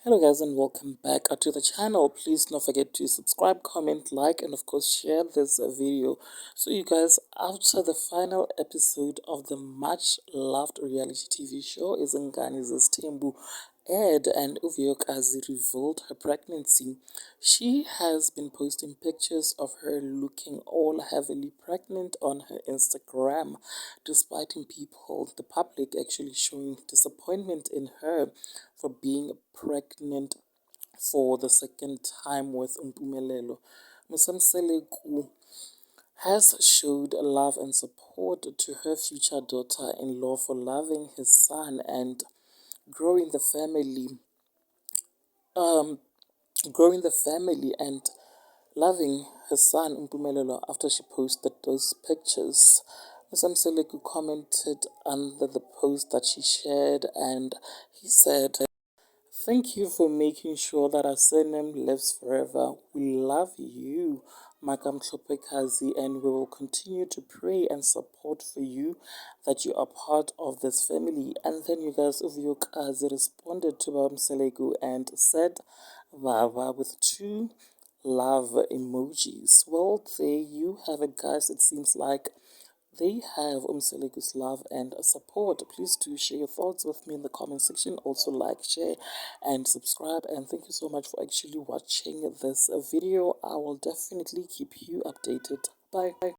Hello guys and welcome back to the channel. Please don't forget to subscribe, comment, like, and of course share this video. So you guys, after the final episode of the much loved reality TV show IzinganeZesthembu aired and Vuyokazi revealed her pregnancy, she has been posting pictures of her looking all heavily pregnant on her Instagram, despite people, the public, actually showing disappointment in her for being pregnant for the second time with Umpumelelo. Musa Mseleku has showed love and support to her future daughter-in-law for loving his son and growing the family, um, growing the family and loving her son Umpumelelo after she posted those pictures. Musa Mseleku commented under the post that she shared, and he said, "Thank you for making sure that our surname lives forever. We love you, Vuyokazi, and we will continue to pray and support for you that you are part of this family." And then you guys, Vuyokazi responded to Mseleku and said, "Vava," with two love emojis. Well, there you have it, guys. It seems like they have Mseleku's love and support. Please do share your thoughts with me in the comment section. Also like, share, and subscribe. And thank you so much for actually watching this video. I will definitely keep you updated. Bye.